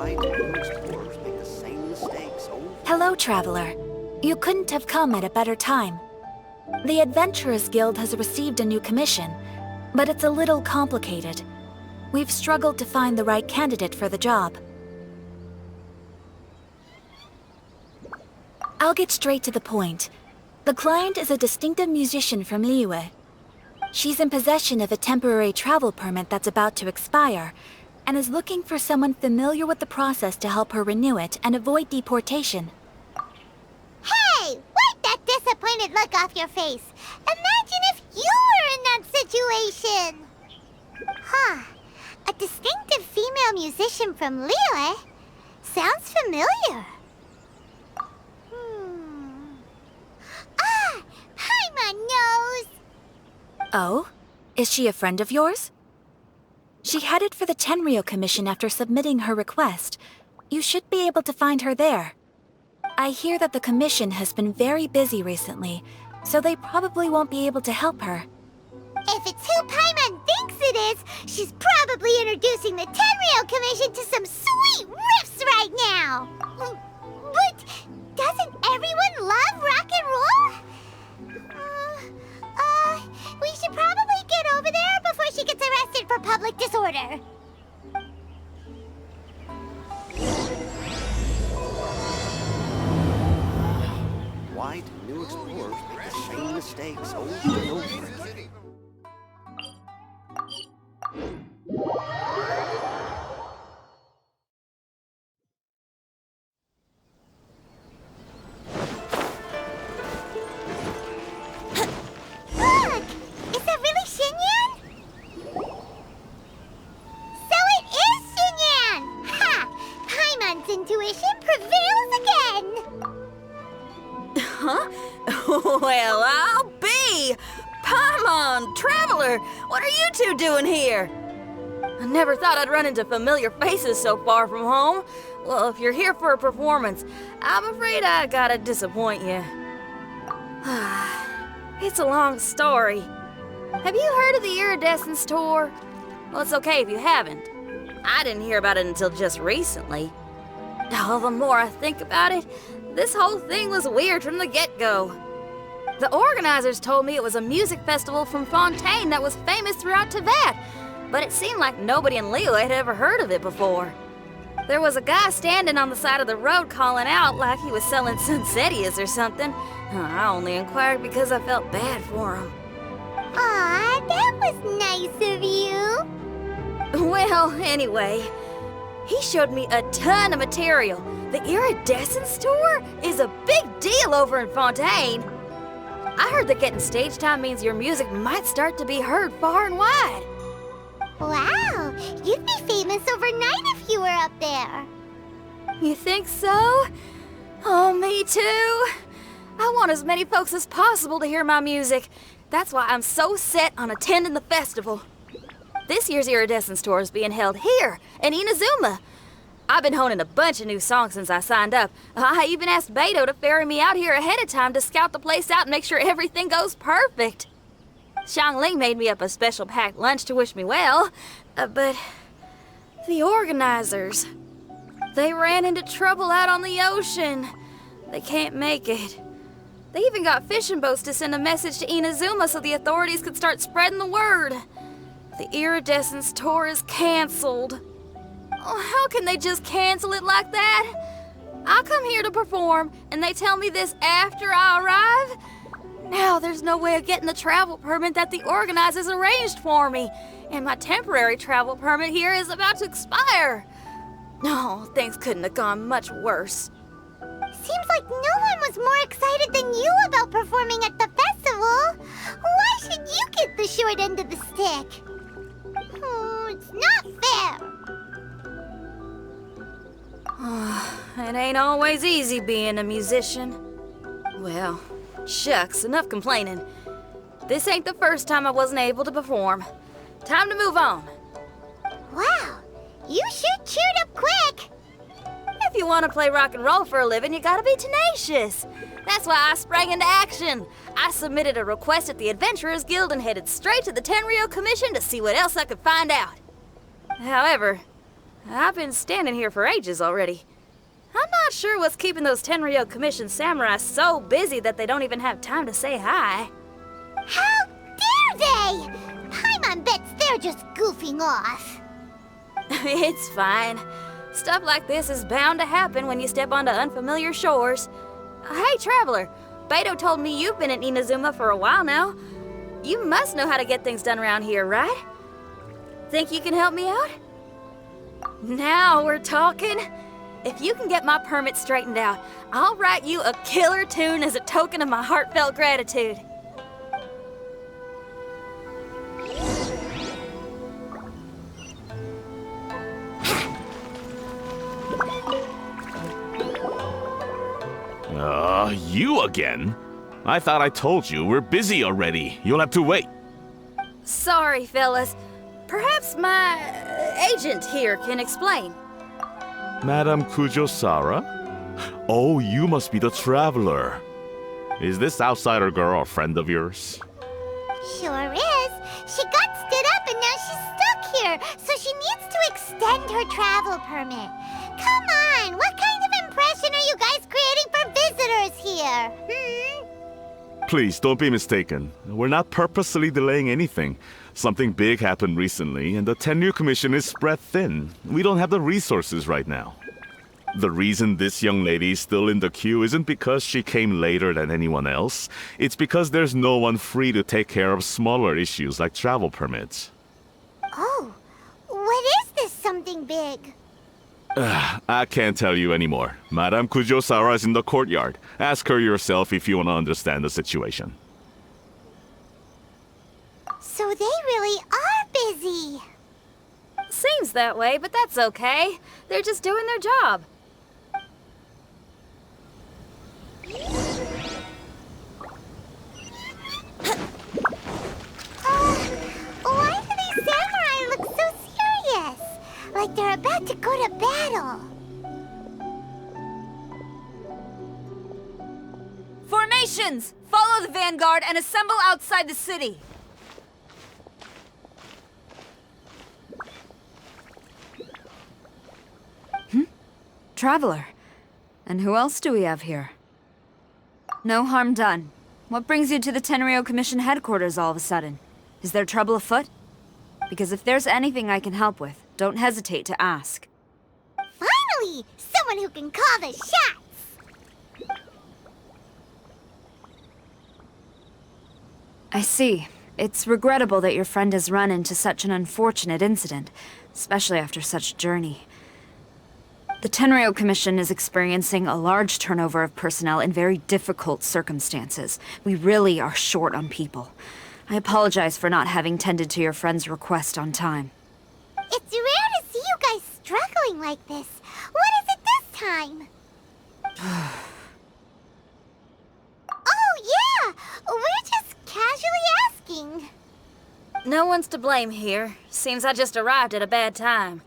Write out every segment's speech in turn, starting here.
Why do new explorers make the same mistakes over? Hello, traveler. You couldn't have come at a better time. The Adventurers Guild has received a new commission, but it's a little complicated. We've struggled to find the right candidate for the job. I'll get straight to the point. The client is a distinctive musician from Liyue. She's in possession of a temporary travel permit that's about to expire, and is looking for someone familiar with the process to help her renew it and avoid deportation. Hey! Wipe that disappointed look off your face! Imagine if you were in that situation! Huh. A distinctive female musician from Liyue? Sounds familiar. Ah! Paimon knows! Oh? Is she a friend of yours? She headed for the Tenryou Commission after submitting her request. You should be able to find her there. I hear that the commission has been very busy recently, so they probably won't be able to help her. If it's who Paimon thinks it is, she's probably introducing the Tenryou Commission to some sweet riffs right now! But doesn't everyone love rock and roll? We should probably get over there before she gets arrested for public disorder. Why do new explorers make the same mistakes over and over again? Look! Is that really Xinyan? So it is Xinyan! Ha! Paimon's intuition prevails again! Huh? Well, I'll be! Paimon, Traveler, what are you two doing here? I never thought I'd run into familiar faces so far from home. Well, if you're here for a performance, I'm afraid I gotta disappoint you. It's a long story. Have you heard of the Iridescence Tour? Well, it's okay if you haven't. I didn't hear about it until just recently. Oh, the more I think about it, this whole thing was weird from the get-go. The organizers told me it was a music festival from Fontaine that was famous throughout Tibet, but it seemed like nobody in Liyue had ever heard of it before. There was a guy standing on the side of the road calling out like he was selling Sunsetias or something. I only inquired because I felt bad for him. Aw, that was nice of you. Well, anyway, he showed me a ton of material. The Iridescence Tour is a big deal over in Fontaine. I heard that getting stage time means your music might start to be heard far and wide. Wow, you'd be famous overnight if you were up there. You think so? Oh, me too. I want as many folks as possible to hear my music. That's why I'm so set on attending the festival. This year's Iridescence Tour is being held here in Inazuma. I've been honing a bunch of new songs since I signed up. I even asked Beto to ferry me out here ahead of time to scout the place out and make sure everything goes perfect. Xiangling made me up a special packed lunch to wish me well, but the organizers, they ran into trouble out on the ocean. They can't make it. They even got fishing boats to send a message to Inazuma so the authorities could start spreading the word. The Iridescence Tour is canceled. Oh, how can they just cancel it like that? I come here to perform, and they tell me this after I arrive? Now there's no way of getting the travel permit that the organizers arranged for me, and my temporary travel permit here is about to expire. No, things couldn't have gone much worse. Seems like no one was more excited than you about performing at the festival. Why should you get the short end of the stick? It's not fair. It ain't always easy being a musician. Well, shucks, enough complaining. This ain't the first time I wasn't able to perform. Time to move on. Wow, you sure cheered up quick. If you want to play rock and roll for a living, you gotta be tenacious. That's why I sprang into action. I submitted a request at the Adventurers Guild and headed straight to the Tenryou Commission to see what else I could find out. However, I've been standing here for ages already. I'm not sure what's keeping those Tenryou Commission samurai so busy that they don't even have time to say hi. How dare they? Paimon bets they're just goofing off. It's fine. Stuff like this is bound to happen when you step onto unfamiliar shores. Hey, Traveler, Beto told me you've been in Inazuma for a while now. You must know how to get things done around here, right? Think you can help me out? Now we're talking. If you can get my permit straightened out, I'll write you a killer tune as a token of my heartfelt gratitude. You again? I thought I told you, we're busy already. You'll have to wait. Sorry, fellas. Perhaps my agent here can explain. Madame Kujo-Sara? Oh, you must be the traveler. Is this outsider girl a friend of yours? Sure is. She got stood up and now she's stuck here, so she needs to extend her travel permit. Come on, what kind of impression are you guys creating for visitors here? Please, don't be mistaken. We're not purposely delaying anything. Something big happened recently, and the Tenryou Commission is spread thin. We don't have the resources right now. The reason this young lady is still in the queue isn't because she came later than anyone else. It's because there's no one free to take care of smaller issues like travel permits. Oh, what is this something big? I can't tell you anymore. Madame Kujo-Sara is in the courtyard. Ask her yourself if you want to understand the situation. So they really are busy. Seems that way, but that's okay. They're just doing their job. Why do these samurai look so serious? Like they're about to go to battle. Formations! Follow the vanguard and assemble outside the city. Traveler. And who else do we have here? No harm done. What brings you to the Tenryou Commission headquarters all of a sudden? Is there trouble afoot? Because if there's anything I can help with, don't hesitate to ask. Finally! Someone who can call the shots! I see. It's regrettable that your friend has run into such an unfortunate incident, especially after such a journey. The Tenryou Commission is experiencing a large turnover of personnel in very difficult circumstances. We really are short on people. I apologize for not having tended to your friend's request on time. It's rare to see you guys struggling like this. What is it this time? Oh, yeah! We're just casually asking. No one's to blame here. Seems I just arrived at a bad time.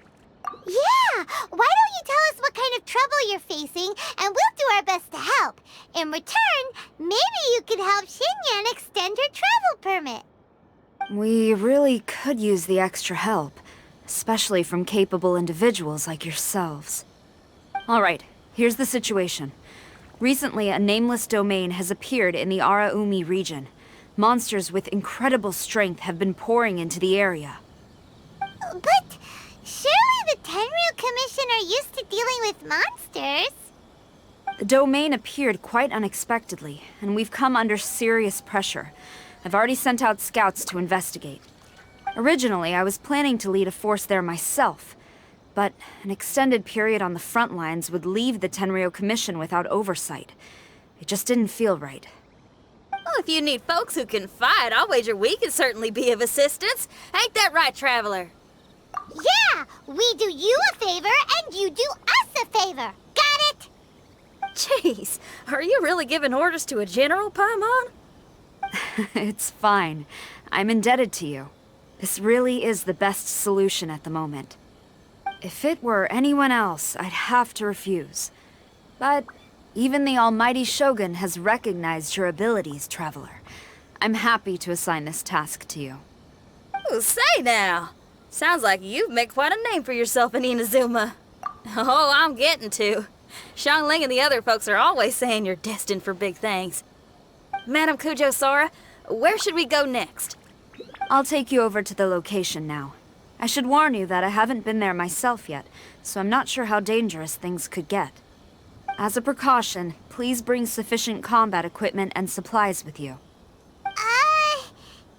Yeah! Why don't you tell us what kind of trouble you're facing, and we'll do our best to help. In return, maybe you could help Xinyan extend her travel permit. We really could use the extra help, especially from capable individuals like yourselves. All right, here's the situation. Recently, a nameless domain has appeared in the Araumi region. Monsters with incredible strength have been pouring into the area. But surely the Tenryou Commission are used to dealing with monsters. The domain appeared quite unexpectedly, and we've come under serious pressure. I've already sent out scouts to investigate. Originally, I was planning to lead a force there myself, but an extended period on the front lines would leave the Tenryou Commission without oversight. It just didn't feel right. Well, if you need folks who can fight, I'll wager we can certainly be of assistance. Ain't that right, Traveler? Yeah! We do you a favor, and you do us a favor. Got it? Jeez, are you really giving orders to a general, Paimon? It's fine. I'm indebted to you. This really is the best solution at the moment. If it were anyone else, I'd have to refuse. But even the almighty Shogun has recognized your abilities, Traveler. I'm happy to assign this task to you. Oh, say now. Sounds like you've made quite a name for yourself in Inazuma. Oh, I'm getting to. Xiangling and the other folks are always saying you're destined for big things. Madam Kujo Sora, where should we go next? I'll take you over to the location now. I should warn you that I haven't been there myself yet, so I'm not sure how dangerous things could get. As a precaution, please bring sufficient combat equipment and supplies with you.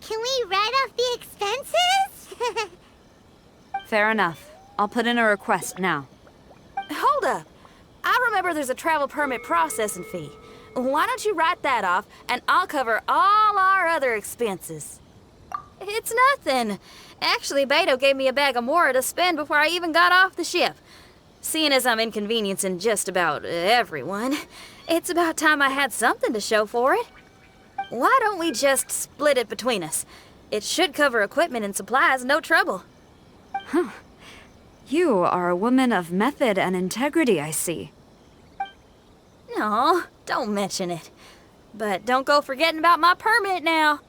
Can we write off the expenses? Fair enough. I'll put in a request now. Hold up. I remember there's a travel permit processing fee. Why don't you write that off, and I'll cover all our other expenses? It's nothing. Actually, Beto gave me a bag of Mora to spend before I even got off the ship. Seeing as I'm inconveniencing just about everyone, it's about time I had something to show for it. Why don't we just split it between us? It should cover equipment and supplies, no trouble. Huh. You are a woman of method and integrity, I see. No, don't mention it. But don't go forgetting about my permit now.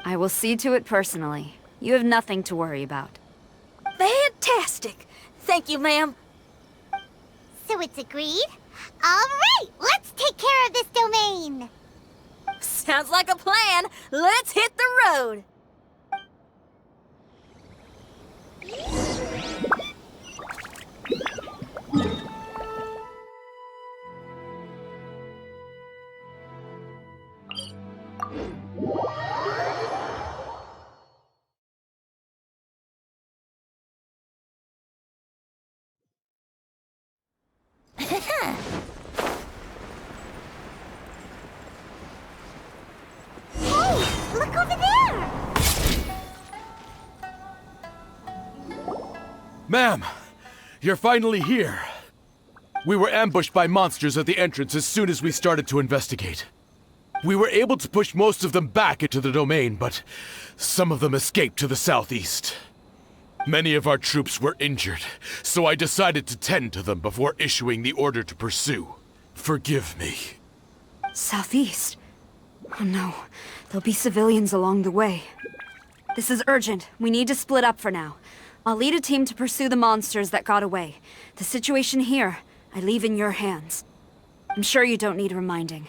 I will see to it personally. You have nothing to worry about. Fantastic. Thank you, ma'am. So it's agreed? All right, let's take care of this domain. Sounds like a plan. Let's hit the road. Hey, look over there! Ma'am, you're finally here. We were ambushed by monsters at the entrance as soon as we started to investigate. We were able to push most of them back into the domain, but some of them escaped to the southeast. Many of our troops were injured, so I decided to tend to them before issuing the order to pursue. Forgive me. Southeast? Oh no, there'll be civilians along the way. This is urgent. We need to split up for now. I'll lead a team to pursue the monsters that got away. The situation here, I leave in your hands. I'm sure you don't need reminding,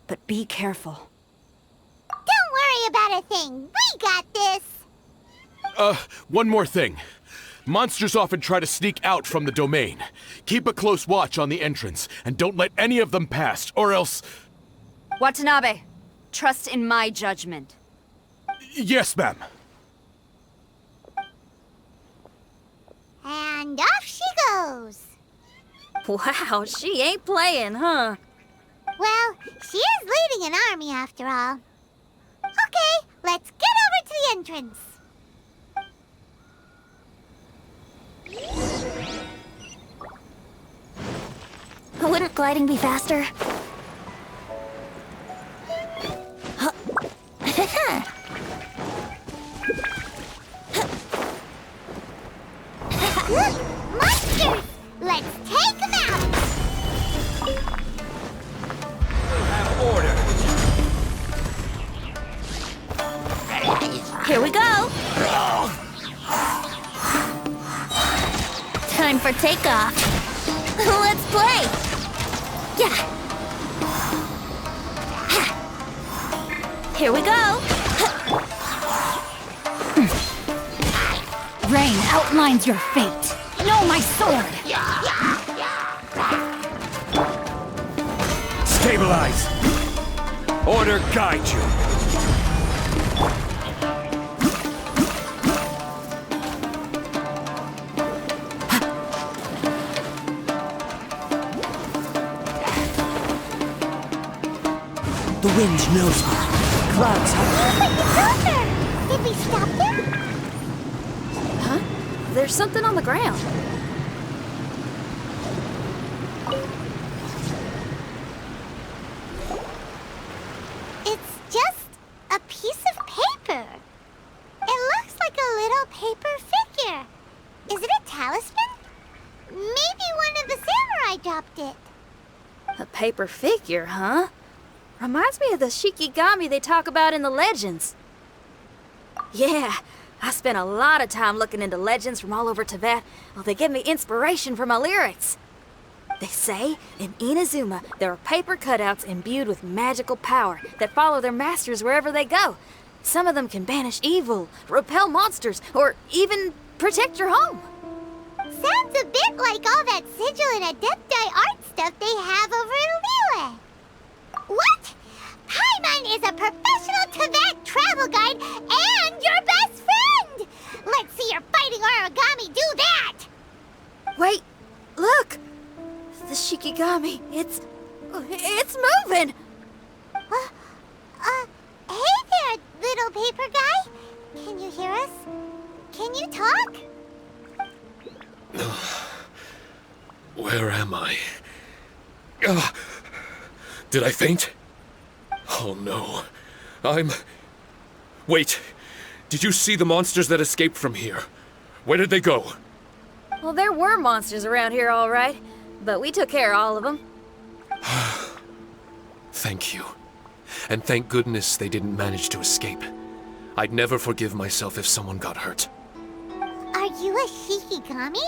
but be careful. Don't worry about a thing. We got this. One more thing. Monsters often try to sneak out from the domain. Keep a close watch on the entrance, and don't let any of them pass, or else... Watanabe, trust in my judgment. Yes, ma'am. And off she goes. Wow, she ain't playing, huh? Well, she is leading an army after all. Okay, let's get over to the entrance. Wouldn't gliding be faster? Look, monsters! Let's take them out! Order. Here we go! Time for takeoff. Let's play! Yeah! Here we go! Rain outlines your fate. Know my sword! Stabilize. Order guide you. The wind knows me. Clouds have... Did we stop them? Huh? There's something on the ground. It's just a piece of paper. It looks like a little paper figure. Is it a talisman? Maybe one of the samurai dropped it. A paper figure, huh? Reminds me of the Shikigami they talk about in the legends. Yeah, I spent a lot of time looking into legends from all over Tibet. Well, they give me inspiration for my lyrics. They say in Inazuma there are paper cutouts imbued with magical power that follow their masters wherever they go. Some of them can banish evil, repel monsters, or even protect your home. Sounds a bit like all that sigil and adepti art stuff they have over in Liyue. What? Paimon is a professional Tibet travel guide and your best friend! Let's see your fighting origami do that! Wait, look! The Shikigami, it's moving! Hey there, little paper guy. Can you hear us? Can you talk? Where am I? Did I faint? Oh no. Wait. Did you see the monsters that escaped from here? Where did they go? Well, there were monsters around here, all right. But we took care of all of them. Thank you. And thank goodness they didn't manage to escape. I'd never forgive myself if someone got hurt. Are you a Shikigami?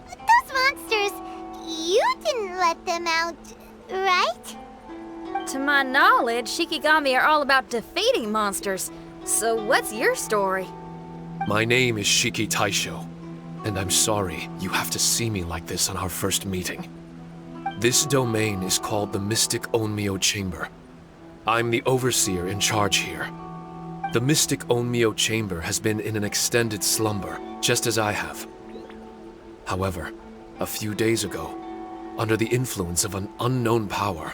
Those monsters, you didn't let them out, right? To my knowledge, Shikigami are all about defeating monsters. So what's your story? My name is Shiki Taisho, and I'm sorry you have to see me like this on our first meeting. This domain is called the Mystic Onmyo Chamber. I'm the overseer in charge here. The Mystic Onmyo Chamber has been in an extended slumber, just as I have. However, a few days ago, under the influence of an unknown power,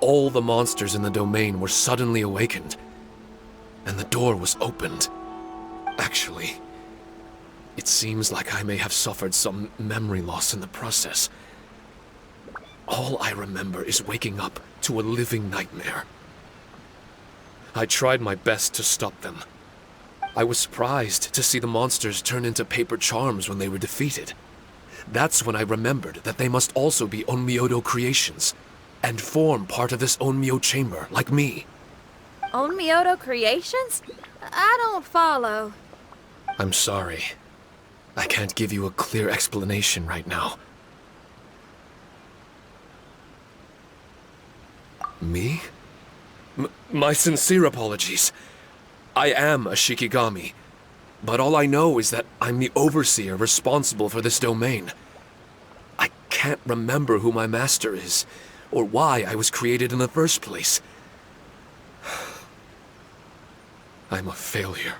all the monsters in the domain were suddenly awakened, and the door was opened. Actually, it seems like I may have suffered some memory loss in the process. All I remember is waking up to a living nightmare. I tried my best to stop them. I was surprised to see the monsters turn into paper charms when they were defeated. That's when I remembered that they must also be Onmyodo creations, and form part of this Onmyo chamber, like me. Onmyodo creations? I don't follow. I'm sorry. I can't give you a clear explanation right now. Me? My sincere apologies. I am a Shikigami, but all I know is that I'm the overseer responsible for this domain. I can't remember who my master is, or why I was created in the first place. I'm a failure.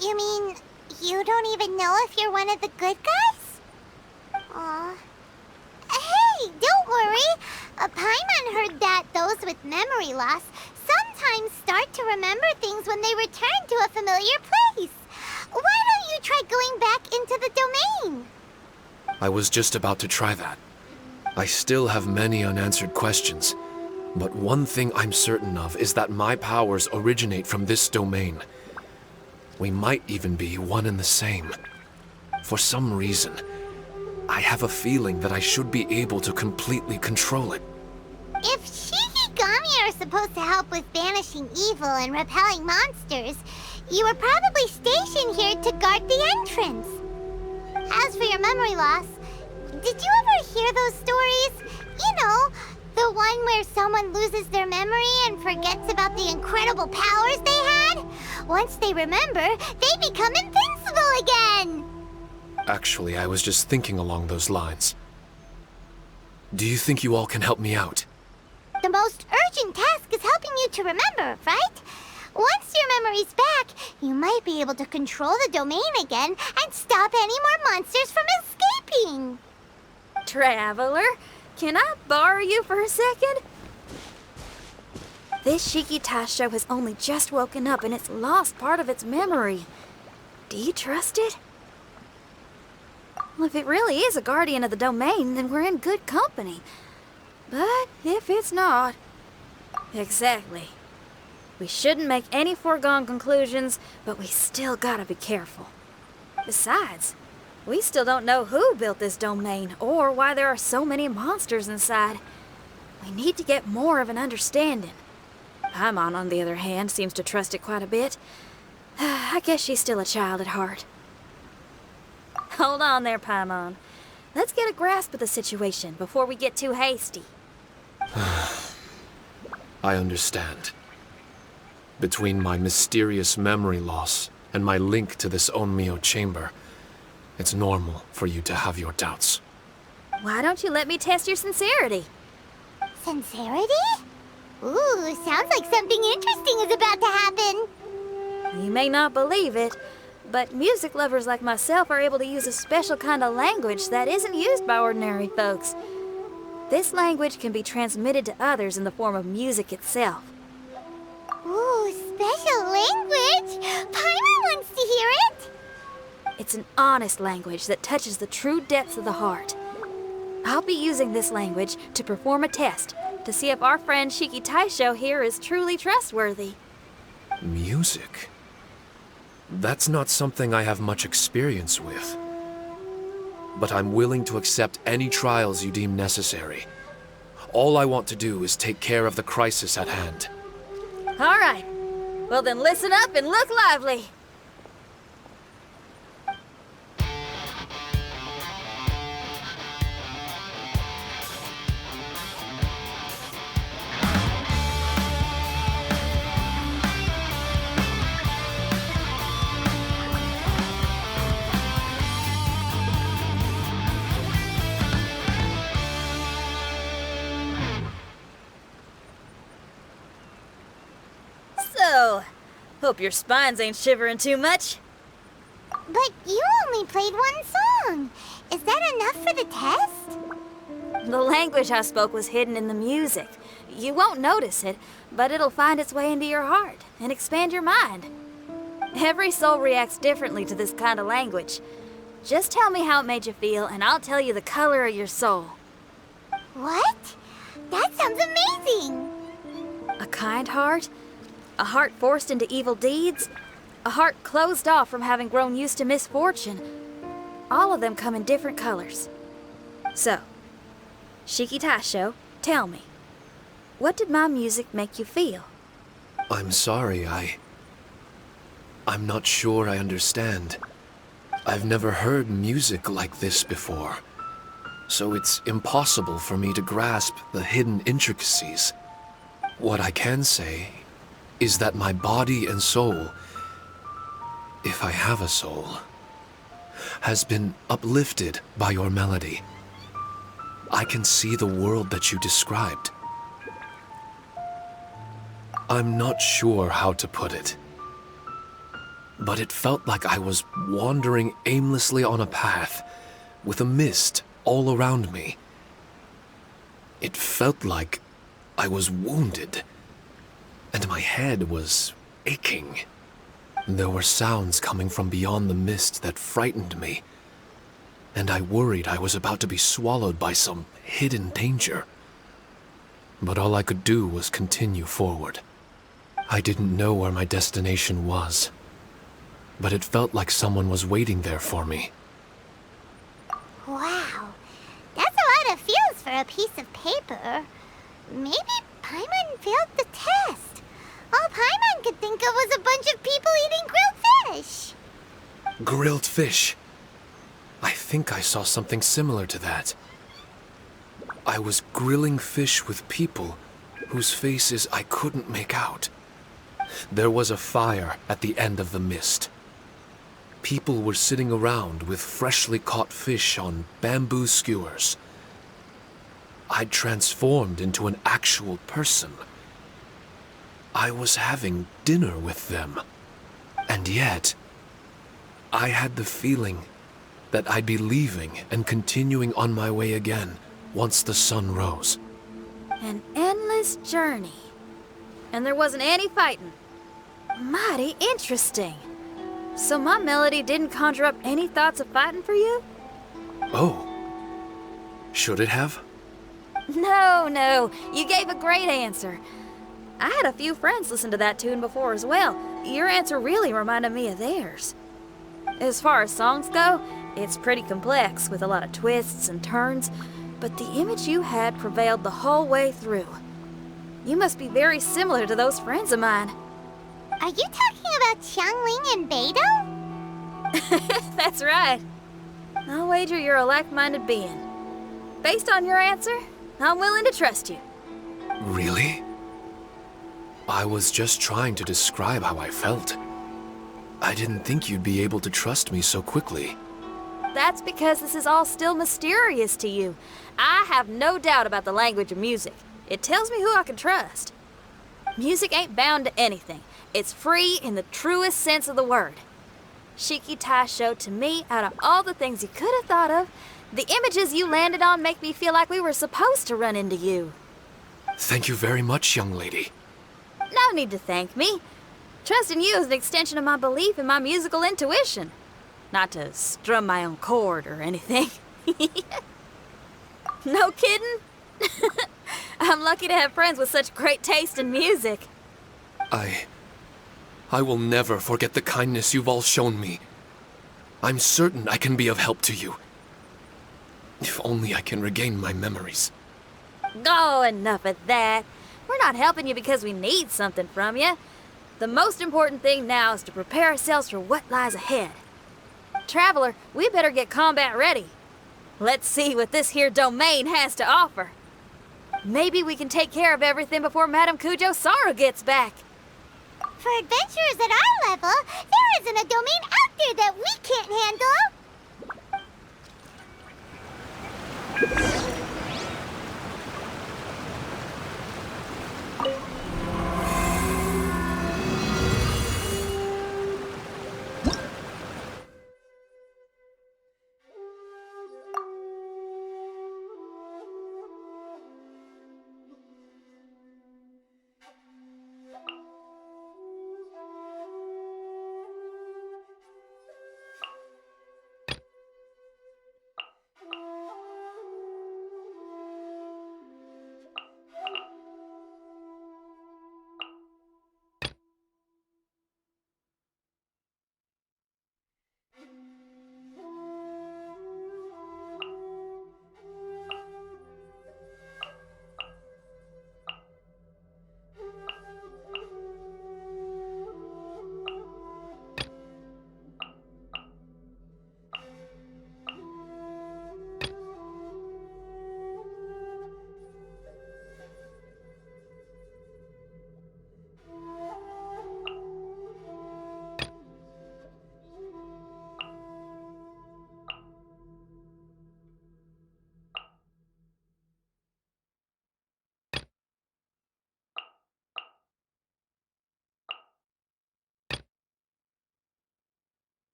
You mean you don't even know if you're one of the good guys? Aw. Hey, don't worry. Paimon heard that those with memory loss sometimes start to remember things when they return to a familiar place. Why don't you try going back into the domain? I was just about to try that. I still have many unanswered questions, but one thing I'm certain of is that my powers originate from this domain. We might even be one and the same. For some reason, I have a feeling that I should be able to completely control it. If Shikigami are supposed to help with banishing evil and repelling monsters, you were probably stationed here to guard the entrance. As for your memory loss, did you ever hear those stories? You know, the one where someone loses their memory and forgets about the incredible powers they had? Once they remember, they become invincible again! Actually, I was just thinking along those lines. Do you think you all can help me out? The most urgent task is helping you to remember, right? Once your memory's back, you might be able to control the domain again and stop any more monsters from escaping. Traveler, can I borrow you for a second? This Shiki Taisho has only just woken up and it's lost part of its memory. Do you trust it? Well, if it really is a guardian of the domain, then we're in good company. But if it's not... Exactly. We shouldn't make any foregone conclusions, but we still gotta be careful. Besides, we still don't know who built this domain or why there are so many monsters inside. We need to get more of an understanding. Paimon, on the other hand, seems to trust it quite a bit. I guess she's still a child at heart. Hold on there, Paimon. Let's get a grasp of the situation before we get too hasty. I understand. Between my mysterious memory loss and my link to this Onmyo chamber, it's normal for you to have your doubts. Why don't you let me test your sincerity? Sincerity? Ooh, sounds like something interesting is about to happen. You may not believe it, but music lovers like myself are able to use a special kind of language that isn't used by ordinary folks. This language can be transmitted to others in the form of music itself. Ooh, special language? Paimon wants to hear it. It's an honest language that touches the true depths of the heart. I'll be using this language to perform a test to see if our friend Shiki Taisho here is truly trustworthy. Music? That's not something I have much experience with. But I'm willing to accept any trials you deem necessary. All I want to do is take care of the crisis at hand. All right. Well then listen up and look lively. So, hope your spines ain't shivering too much. But you only played one song. Is that enough for the test? The language I spoke was hidden in the music. You won't notice it, but it'll find its way into your heart and expand your mind. Every soul reacts differently to this kind of language. Just tell me how it made you feel, and I'll tell you the color of your soul. What? That sounds amazing. A kind heart? A heart forced into evil deeds? A heart closed off from having grown used to misfortune? All of them come in different colors. So, Shiki Taisho, tell me, what did my music make you feel? I'm sorry, I'm not sure I understand. I've never heard music like this before, so it's impossible for me to grasp the hidden intricacies. What I can say is that my body and soul, if I have a soul, has been uplifted by your melody. I can see the world that you described. I'm not sure how to put it, but it felt like I was wandering aimlessly on a path with a mist all around me. It felt like I was wounded, and my head was aching. There were sounds coming from beyond the mist that frightened me, and I worried I was about to be swallowed by some hidden danger. But all I could do was continue forward. I didn't know where my destination was, but it felt like someone was waiting there for me. Wow, that's a lot of feels for a piece of paper. Maybe Paimon failed the test. All Paimon could think of was a bunch of people eating grilled fish. Grilled fish. I think I saw something similar to that. I was grilling fish with people whose faces I couldn't make out. There was a fire at the end of the mist. People were sitting around with freshly caught fish on bamboo skewers. I'd transformed into an actual person. I was having dinner with them. And yet, I had the feeling that I'd be leaving and continuing on my way again once the sun rose. An endless journey. And there wasn't any fighting. Mighty interesting. So my melody didn't conjure up any thoughts of fighting for you? Oh. Should it have? No, you gave a great answer. I had a few friends listen to that tune before as well. Your answer really reminded me of theirs. As far as songs go, it's pretty complex with a lot of twists and turns, but the image you had prevailed the whole way through. You must be very similar to those friends of mine. Are you talking about Xiangling and Beidou? That's right. I'll wager you're a like-minded being. Based on your answer, I'm willing to trust you. Really? I was just trying to describe how I felt. I didn't think you'd be able to trust me so quickly. That's because this is all still mysterious to you. I have no doubt about the language of music. It tells me who I can trust. Music ain't bound to anything. It's free in the truest sense of the word. Shiki Tai showed to me, out of all the things you could have thought of, the images you landed on make me feel like we were supposed to run into you. Thank you very much, young lady. No need to thank me. Trusting you is an extension of my belief in my musical intuition. Not to strum my own chord or anything. No kidding? I'm lucky to have friends with such great taste in music. I will never forget the kindness you've all shown me. I'm certain I can be of help to you. If only I can regain my memories. Oh, enough of that. We're not helping you because we need something from you. The most important thing now is to prepare ourselves for what lies ahead. Traveler, we better get combat ready. Let's see what this here domain has to offer. Maybe we can take care of everything before Madame Kujo Saru gets back. For adventurers at our level, there isn't a domain out there that we can't handle.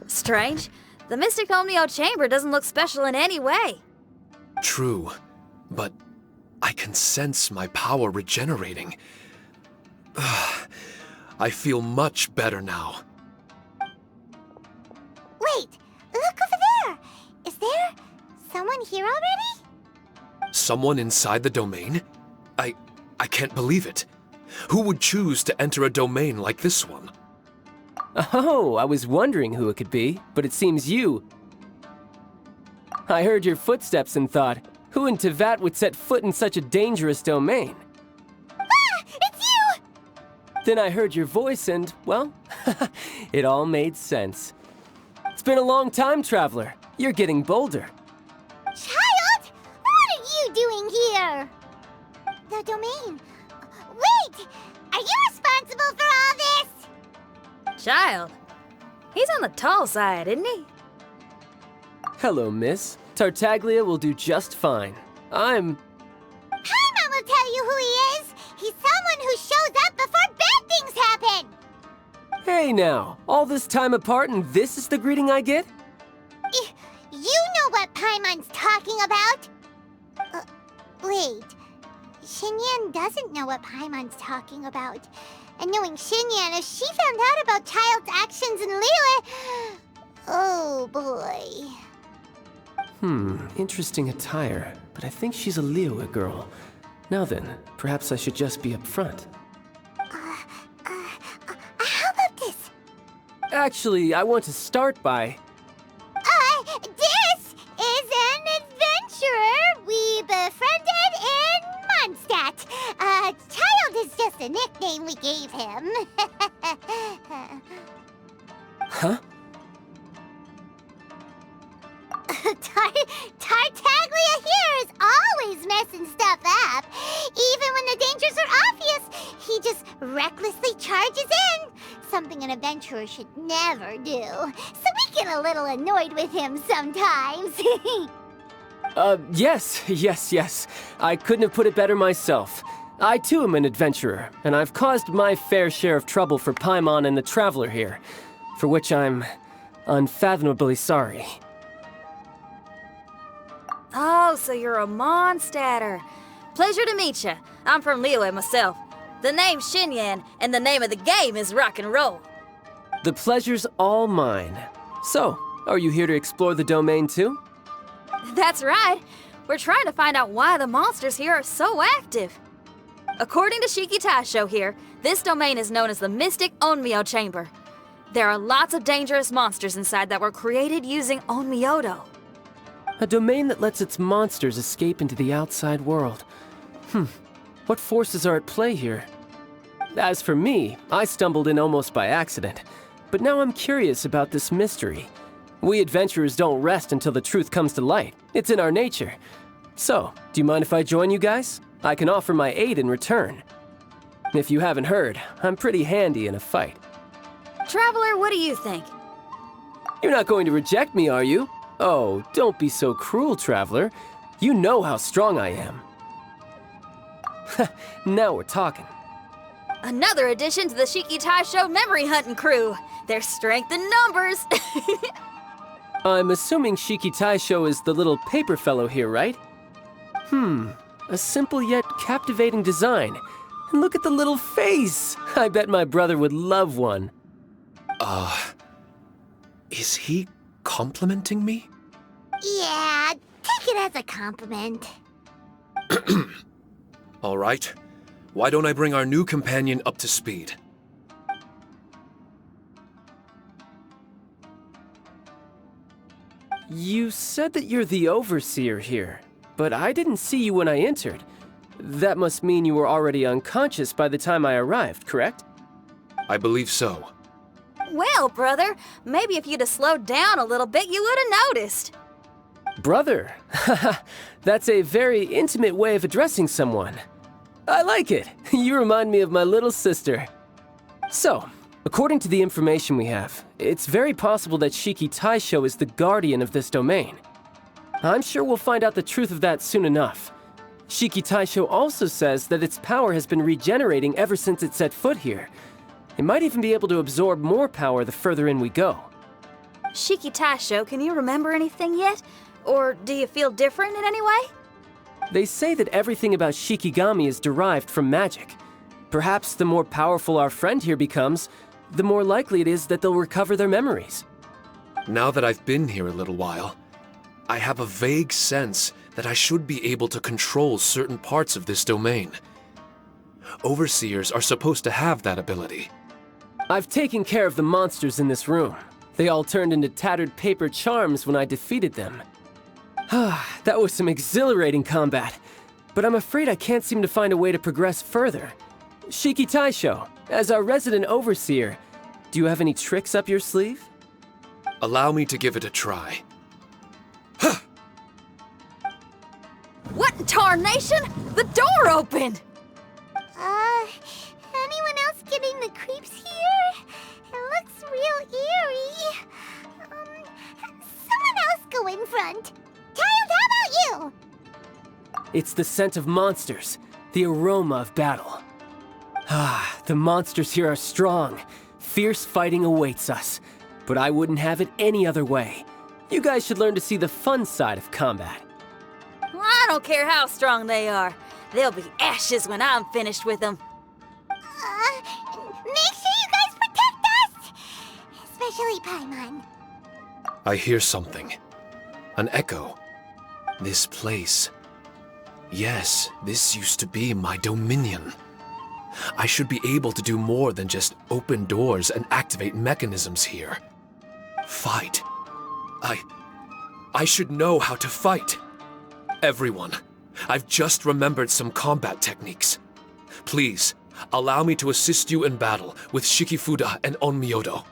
Strange. The Mystic Omnio Chamber doesn't look special in any way. True, but I can sense my power regenerating. I feel much better now. Wait, look over there. Is there someone here already? Someone inside the domain? I can't believe it. Who would choose to enter a domain like this one? Oh, I was wondering who it could be, but it seems you. I heard your footsteps and thought, who in Tevat would set foot in such a dangerous domain? Ah! It's you! Then I heard your voice and, well, it all made sense. It's been a long time, Traveler. You're getting bolder. Child! What are you doing here? The domain. Wait! Are you responsible for all this? Child. He's on the tall side, isn't he? Hello, miss. Tartaglia will do just fine. Paimon will tell you who he is. He's someone who shows up before bad things happen. Hey now, all this time apart and this is the greeting I get? You know what Paimon's talking about? Wait. Xinyan doesn't know what Paimon's talking about. And knowing Xinyan, if she found out about Child's actions in Liyue... Oh, boy. Interesting attire, but I think she's a Liyue girl. Now then, perhaps I should just be upfront. How about this? Actually, I want to start by... This is an adventurer we befriended in Mondstadt. Child is just a nickname we gave him. Huh? Tartaglia here is always messing stuff up. Even when the dangers are obvious, he just recklessly charges in. Something an adventurer should never do. So we get a little annoyed with him sometimes. Yes. I couldn't have put it better myself. I too am an adventurer, and I've caused my fair share of trouble for Paimon and the Traveler here, for which I'm unfathomably sorry. Oh, so you're a Mondstadter. Pleasure to meet you. I'm from Liyue myself. The name's Xinyan, and the name of the game is rock and roll. The pleasure's all mine. So, are you here to explore the domain too? That's right. We're trying to find out why the monsters here are so active. According to Shiki Taisho here, this domain is known as the Mystic Onmyo Chamber. There are lots of dangerous monsters inside that were created using Onmyodo. A domain that lets its monsters escape into the outside world. What forces are at play here? As for me, I stumbled in almost by accident. But now I'm curious about this mystery. We adventurers don't rest until the truth comes to light. It's in our nature. So, do you mind if I join you guys? I can offer my aid in return. If you haven't heard, I'm pretty handy in a fight. Traveler, what do you think? You're not going to reject me, are you? Oh, don't be so cruel, Traveler. You know how strong I am. Now we're talking. Another addition to the Shiki Taisho memory hunting crew. There's strength in numbers. I'm assuming Shiki Taisho is the little paper fellow here, right? A simple yet captivating design. And look at the little face! I bet my brother would love one. Is he complimenting me? Yeah, take it as a compliment. All right. Why don't I bring our new companion up to speed? You said that you're the overseer here, but I didn't see you when I entered. That must mean you were already unconscious by the time I arrived, correct? I believe so. Well, brother, maybe if you'd have slowed down a little bit, you would have noticed. Brother? That's a very intimate way of addressing someone. I like it. You remind me of my little sister. So, according to the information we have, it's very possible that Shiki Taisho is the guardian of this domain. I'm sure we'll find out the truth of that soon enough. Shiki Taisho also says that its power has been regenerating ever since it set foot here. It might even be able to absorb more power the further in we go. Shiki Taisho, can you remember anything yet? Or do you feel different in any way? They say that everything about Shikigami is derived from magic. Perhaps the more powerful our friend here becomes, the more likely it is that they'll recover their memories. Now that I've been here a little while, I have a vague sense that I should be able to control certain parts of this domain. Overseers are supposed to have that ability. I've taken care of the monsters in this room. They all turned into tattered paper charms when I defeated them. That was some exhilarating combat, but I'm afraid I can't seem to find a way to progress further. Shiki Taisho, as our resident overseer, do you have any tricks up your sleeve? Allow me to give it a try. What in tarnation? The door opened! Anyone else getting the creeps here? It looks real eerie. Someone else go in front. Child, how about you? It's the scent of monsters, the aroma of battle. The monsters here are strong. Fierce fighting awaits us. But I wouldn't have it any other way. You guys should learn to see the fun side of combat. I don't care how strong they are. They'll be ashes when I'm finished with them. Make sure you guys protect us! Especially Paimon. I hear something. An echo. This place. Yes, this used to be my dominion. I should be able to do more than just open doors and activate mechanisms here. Fight. I should know how to fight. Everyone, I've just remembered some combat techniques. Please, allow me to assist you in battle with Shikifuda and Onmyodo.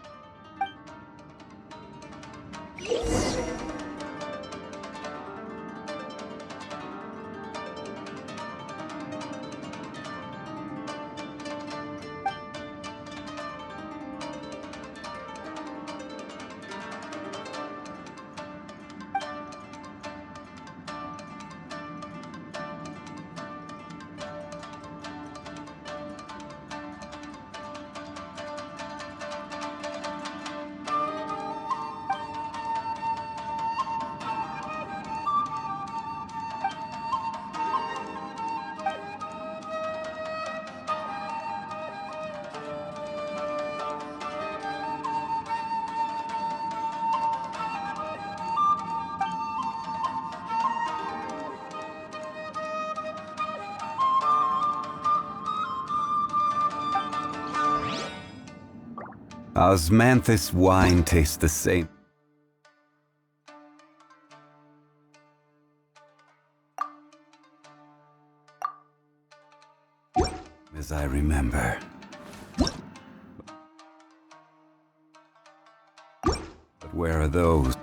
Osmanthus wine tastes the same. As I remember. But where are those?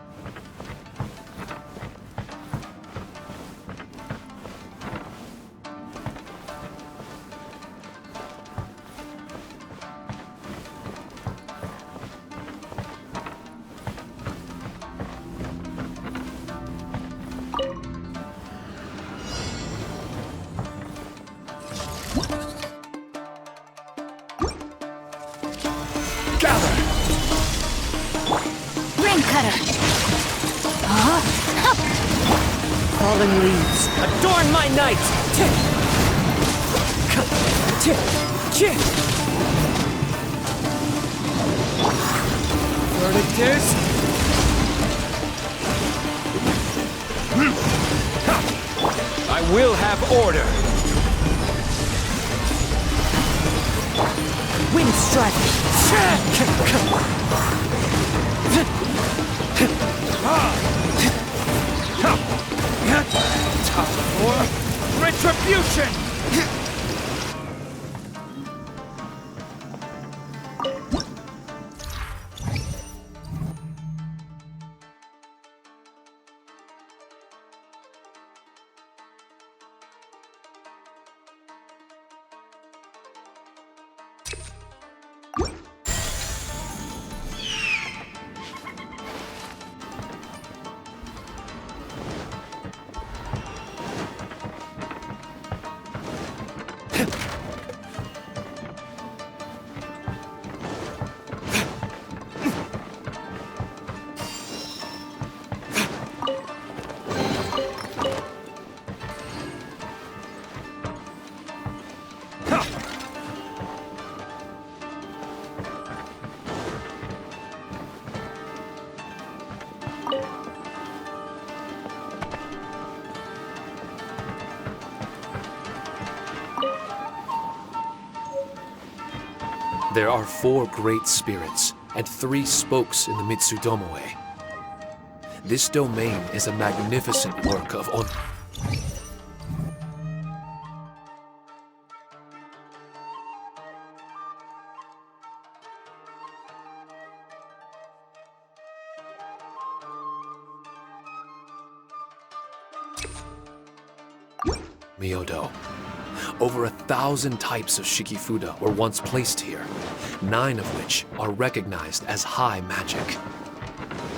Fallen leaves, adorn my night! Verdict is... I will have order! Wind Time for retribution! There are 4 great spirits and 3 spokes in the Mitsudomoe. This domain is a magnificent work of Myodo. Over 1,000 types of Shikifuda were once placed here, 9 of which are recognized as high magic.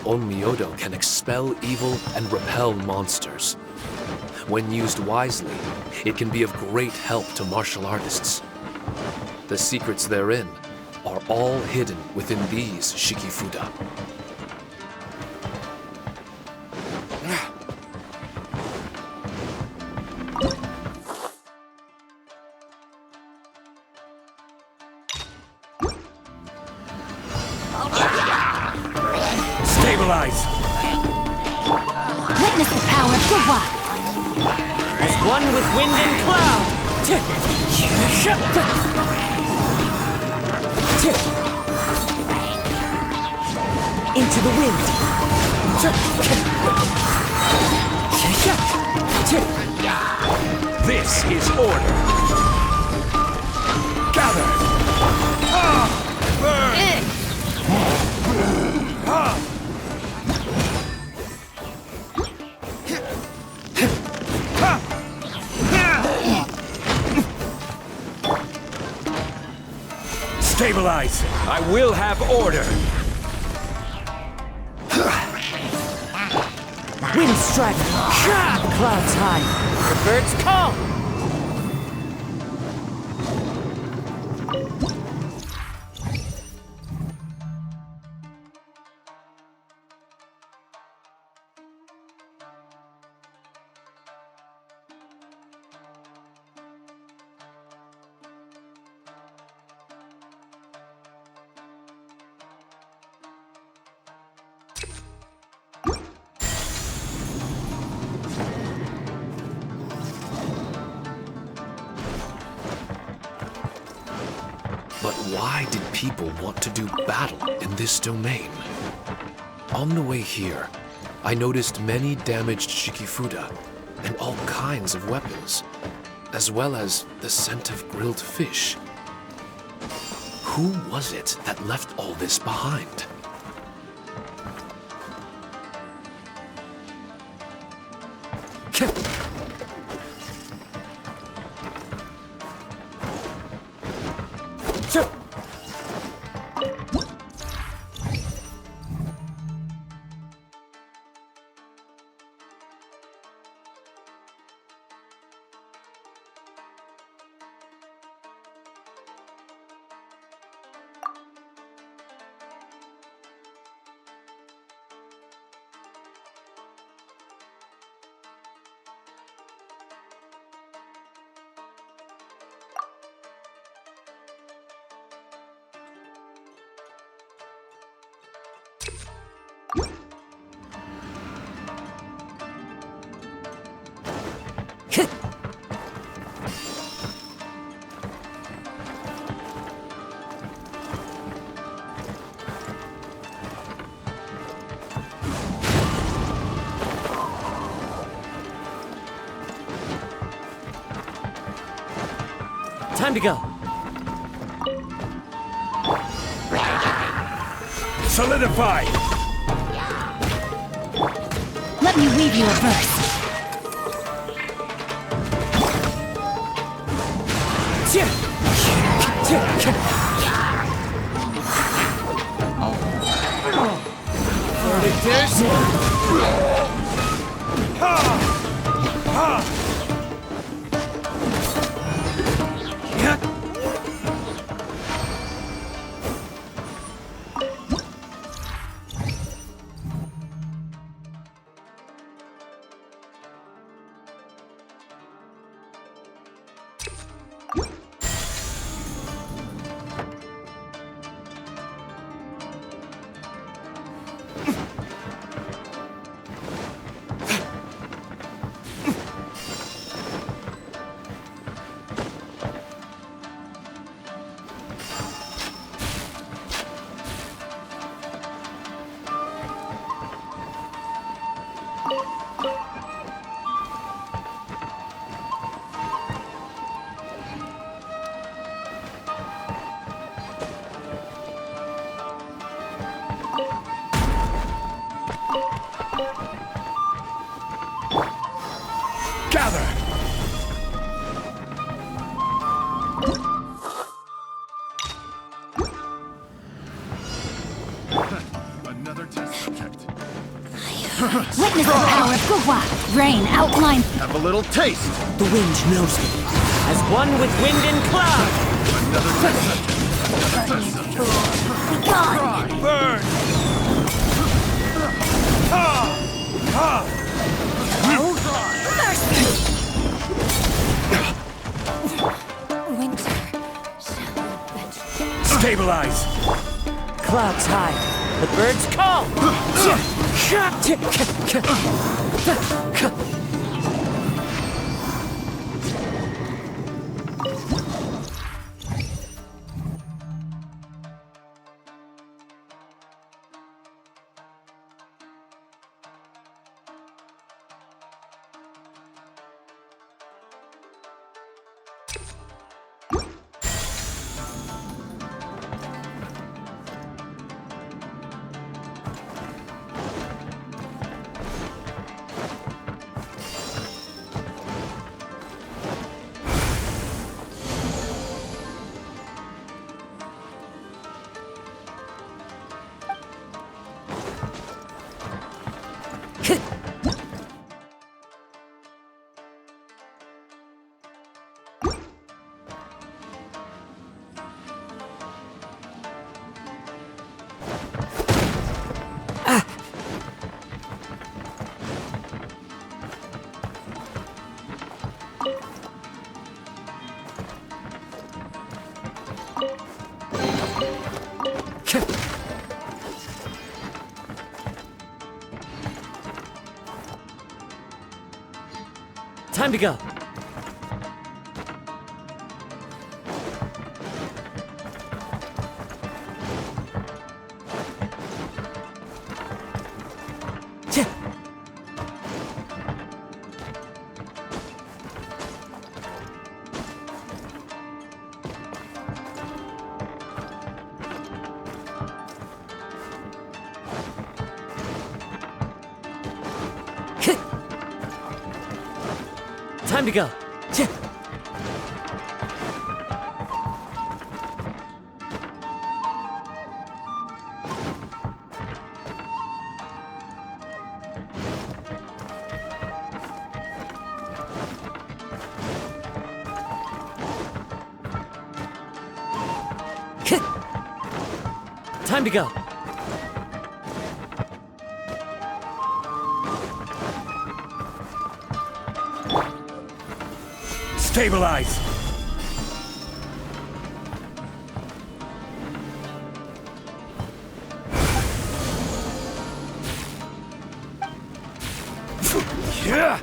Onmyodo can expel evil and repel monsters. When used wisely, it can be of great help to martial artists. The secrets therein are all hidden within these Shikifuda. Stabilize! Witness the power of Gwa. As one with wind and cloud! Into the wind! This is order! Gather! Stabilize! I will have order! Wind strike! Clouds high! The birds call! But why did people want to do battle in this domain? On the way here, I noticed many damaged Shikifuda and all kinds of weapons, as well as the scent of grilled fish. Who was it that left all this behind? Time to go. Solidify! Let me weave you a verse. Gather! Another test subject. Witness the power of Gwa. Rain, outline. Have a little taste. The wind knows me. As one with wind and cloud! Another test subject. Test subject. Gone. Burn! Winter. Stabilize! clouds high, the birds call! Time to go. Time to go. Time to go. Stabilize! Yeah!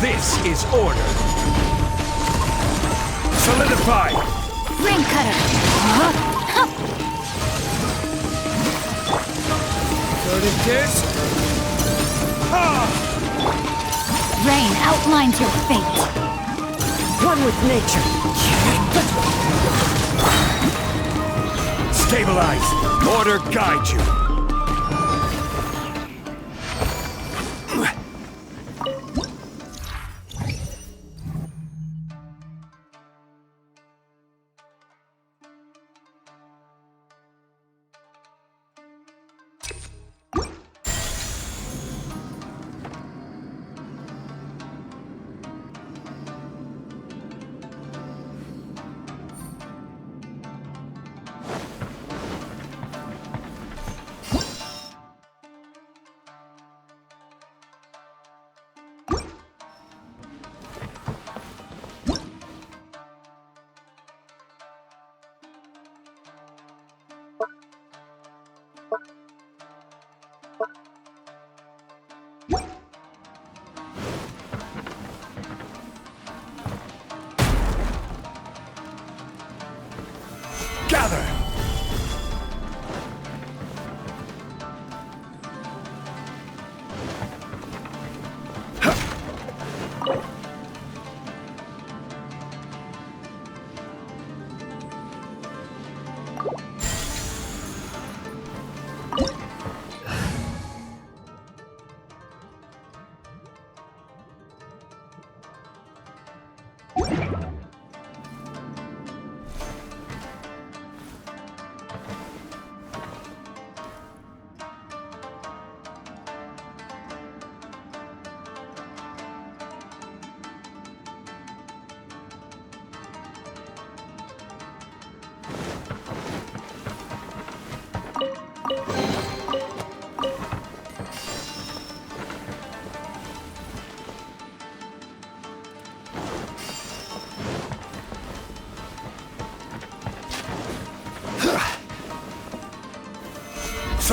This is order. Solidify. Ring cutter. Burning kiss. Rain outlines your fate. One with nature. Stabilize. Order guide you.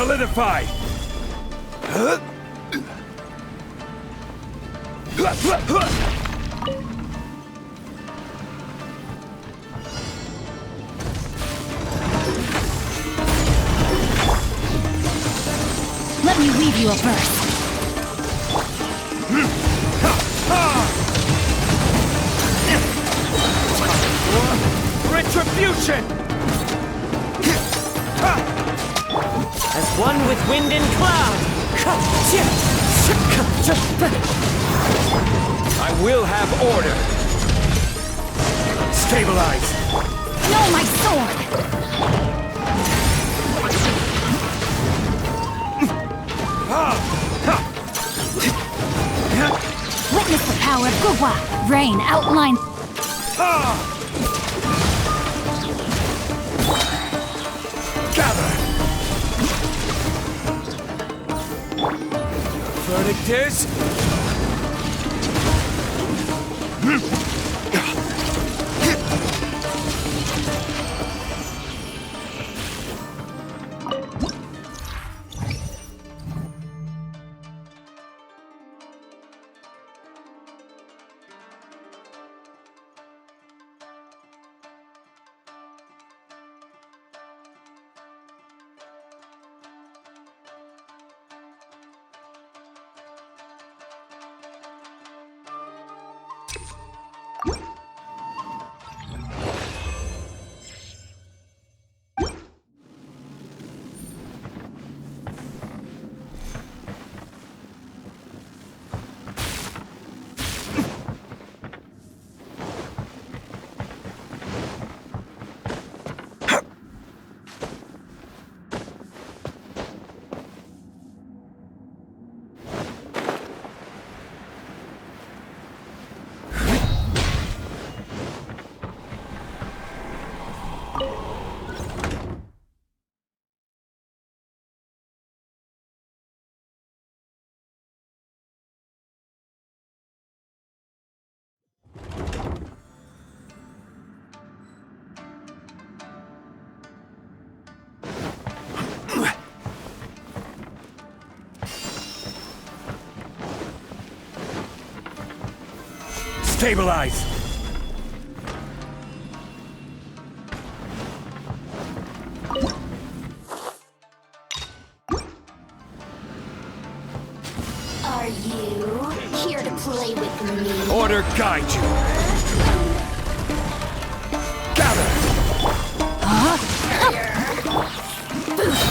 Solidify! Let me weave you a verse. Retribution! As one with wind and cloud! I will have order! Stabilize! No, my sword! Witness the power of Gugwa! Rain outline... Gather! Verdict is... Stabilize! Are you here to play with me? Order guide you! Gather!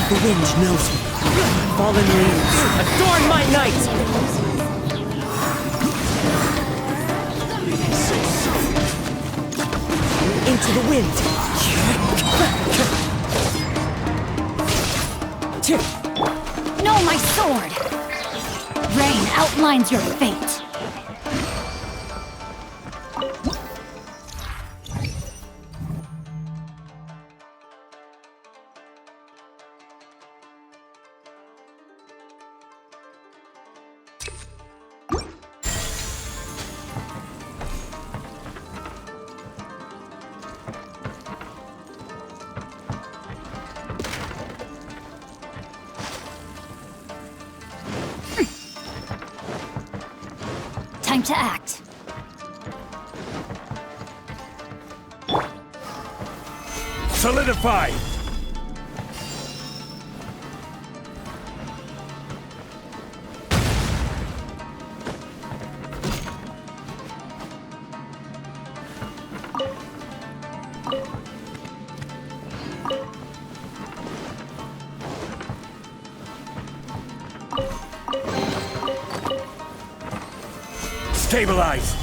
The wind knows me. Fallen leaves, adorn my night! Into the wind! No, my sword! Rain outlines your fate. Time to act. Solidify! Stabilize!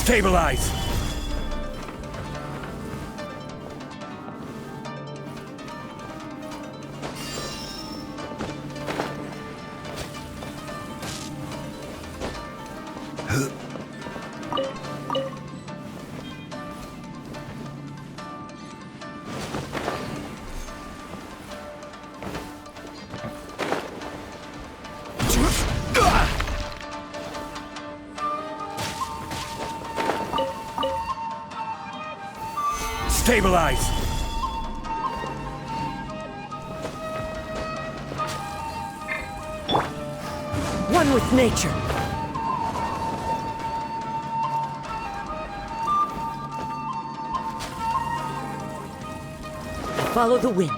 Stabilize! Stabilize! One with nature. Follow the wind.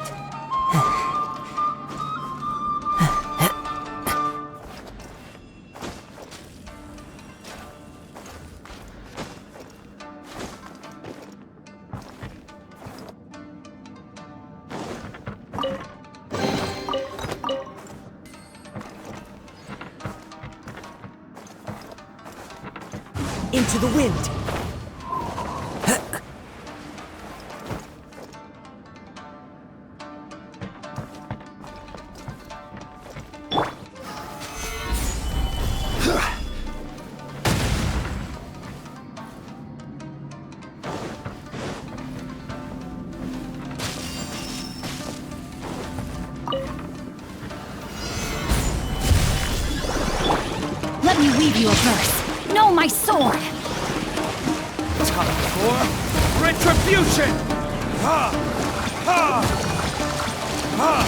Into the wind. Let me weave you a verse. No, my sword! Time for retribution! Ha! Ha! Ha!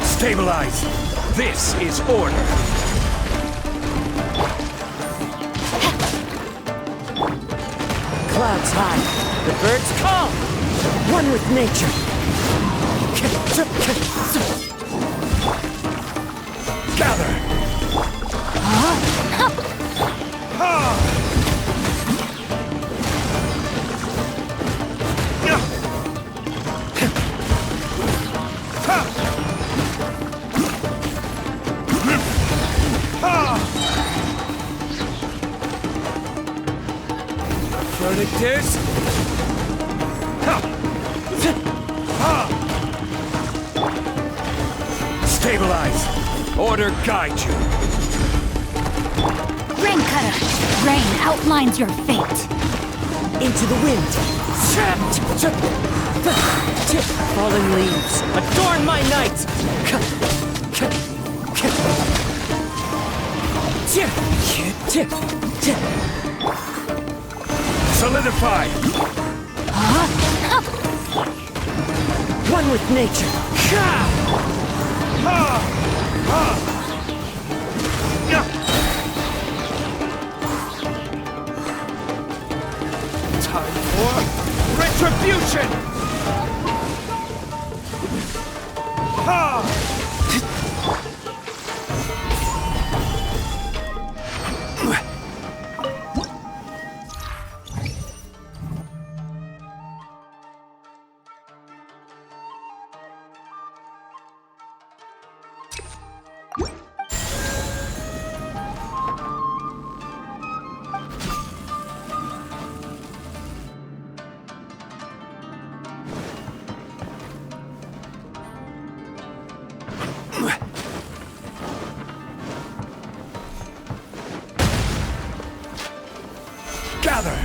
Stabilize! This is order! Clouds high. The birds calm. One with nature. Gather! Verdict is... Stabilize! Order guide you! Rain Cutter! Rain outlines your fate! Into the wind. Fallen leaves, adorn my night! Solidify! One with nature. Time for retribution! Ha! Gather!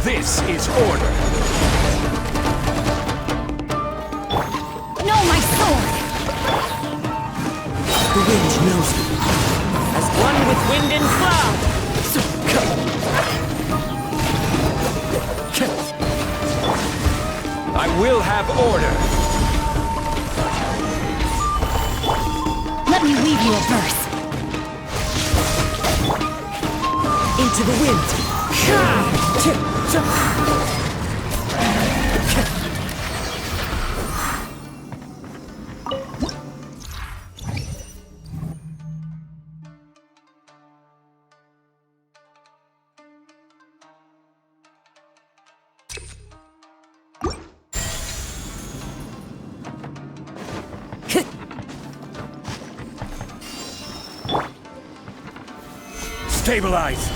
This is order! No, my sword! The wind knows me. As one with wind and cloud. I will have order! Let me weave you a verse. Into the wind. Stabilize!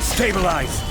Stabilize!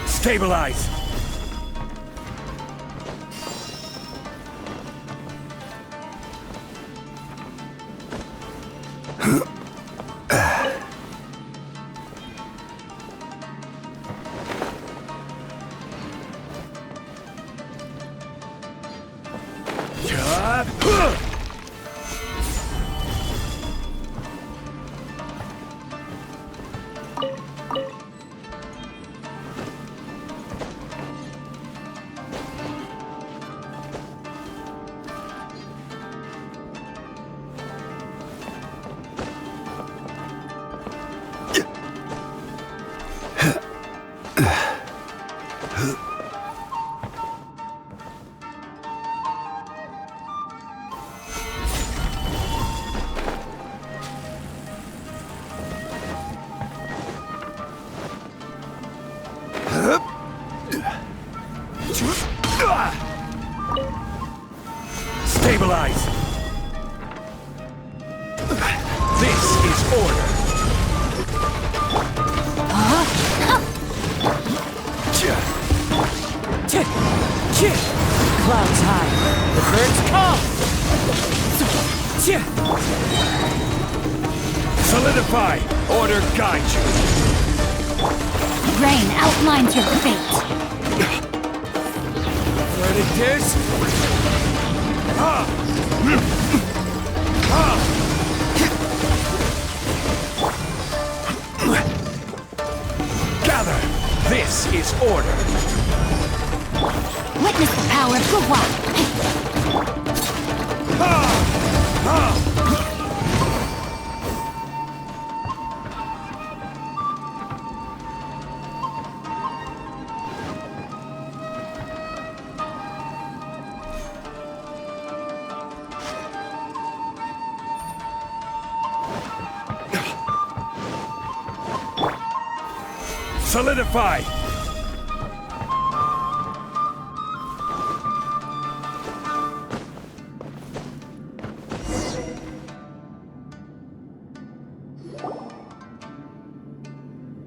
Stabilize! Stabilize! This is order! Clouds high. The birds come! Solidify! Order guide you! Rain outlines your fate. Verdict is... Gather! This is order! Witness the power of Gua. Solidify!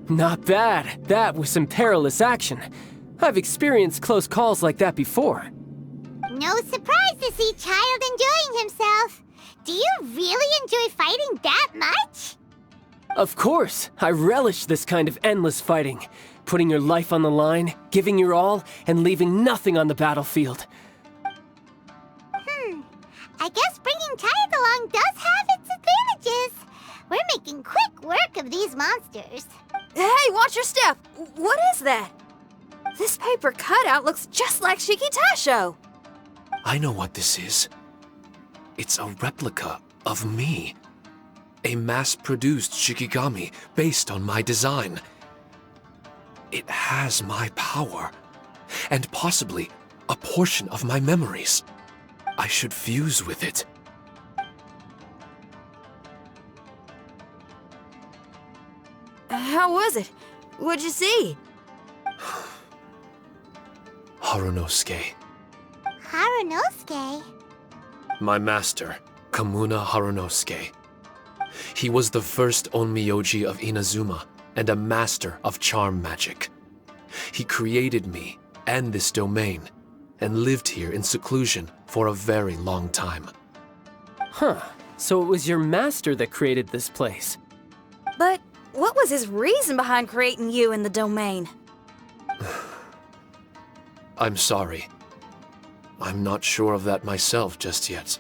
Not bad. That was some perilous action. I've experienced close calls like that before. No surprise to see Child enjoying himself. Do you really enjoy fighting that much? Of course. I relish this kind of endless fighting. Putting your life on the line, giving your all, and leaving nothing on the battlefield. I guess bringing Child along does have its advantages. We're making quick work of these monsters. Hey, watch your step! What is that? This paper cutout looks just like Shikitasho. I know what this is. It's a replica of me. A mass-produced Shikigami based on my design. It has my power, and possibly a portion of my memories. I should fuse with it. How was it? What'd you see? Harunosuke. Harunosuke? My master, Kamuna Harunosuke. He was the first Onmyoji of Inazuma and a master of charm magic. He created me and this domain, and lived here in seclusion for a very long time. Huh. So it was your master that created this place. But what was his reason behind creating you in the domain? I'm sorry. I'm not sure of that myself just yet.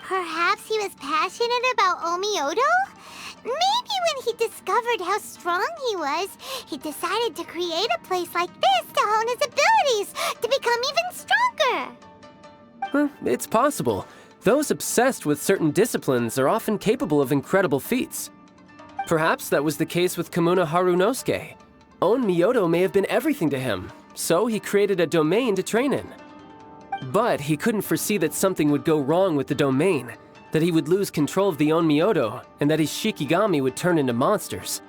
Perhaps he was passionate about Omiodo? Maybe when he discovered how strong he was, he decided to create a place like this to hone his abilities, to become even stronger. It's possible. Those obsessed with certain disciplines are often capable of incredible feats. Perhaps that was the case with Kamuna Harunosuke. Onmyodo may have been everything to him, so he created a domain to train in. But he couldn't foresee that something would go wrong with the domain, that he would lose control of the Onmyodo, and that his Shikigami would turn into monsters.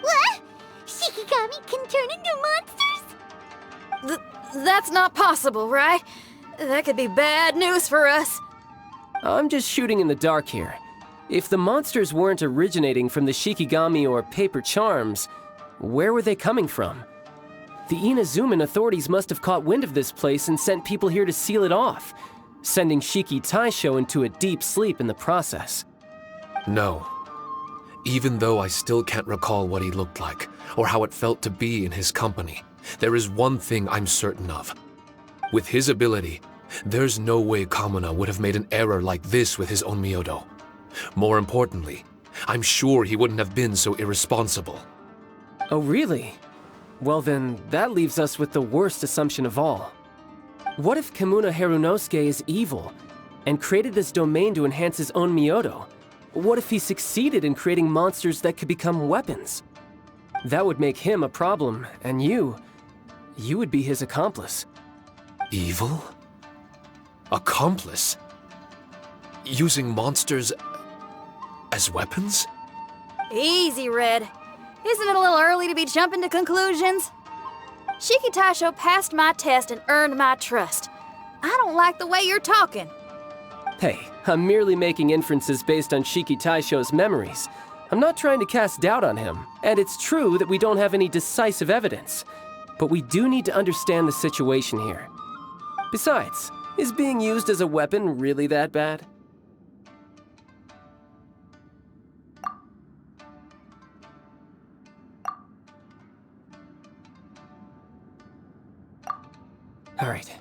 What? Shikigami can turn into monsters? That's not possible, right? That could be bad news for us. I'm just shooting in the dark here. If the monsters weren't originating from the Shikigami or paper charms, where were they coming from? The Inazuman authorities must have caught wind of this place and sent people here to seal it off, sending Shiki Taisho into a deep sleep in the process. No. Even though I still can't recall what he looked like, or how it felt to be in his company, there is one thing I'm certain of. With his ability, there's no way Kamuna would have made an error like this with his Onmyodo. More importantly, I'm sure he wouldn't have been so irresponsible. Oh, really? Well then, that leaves us with the worst assumption of all. What if Kamuna Harunosuke is evil, and created this domain to enhance his own Myoto? What if he succeeded in creating monsters that could become weapons? That would make him a problem, and you would be his accomplice. Evil? Accomplice? Using monsters as weapons? Easy, Red. Isn't it a little early to be jumping to conclusions? Shiki Taisho passed my test and earned my trust. I don't like the way you're talking. Hey, I'm merely making inferences based on Shiki Taisho's memories. I'm not trying to cast doubt on him, and it's true that we don't have any decisive evidence. But we do need to understand the situation here. Besides, is being used as a weapon really that bad? Alright.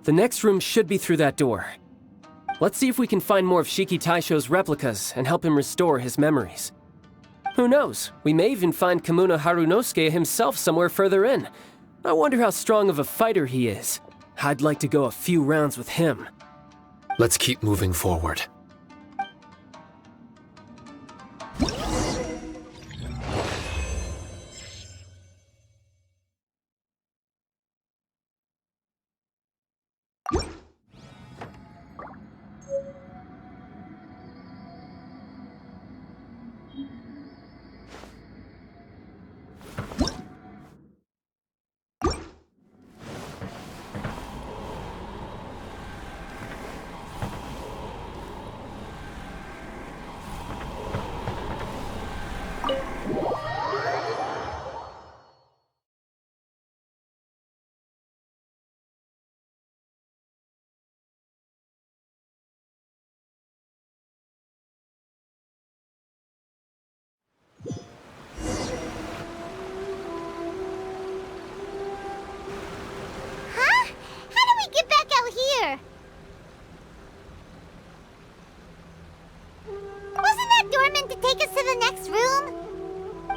The next room should be through that door. Let's see if we can find more of Shiki Taisho's replicas and help him restore his memories. Who knows? We may even find Kamuna Harunosuke himself somewhere further in. I wonder how strong of a fighter he is. I'd like to go a few rounds with him. Let's keep moving forward.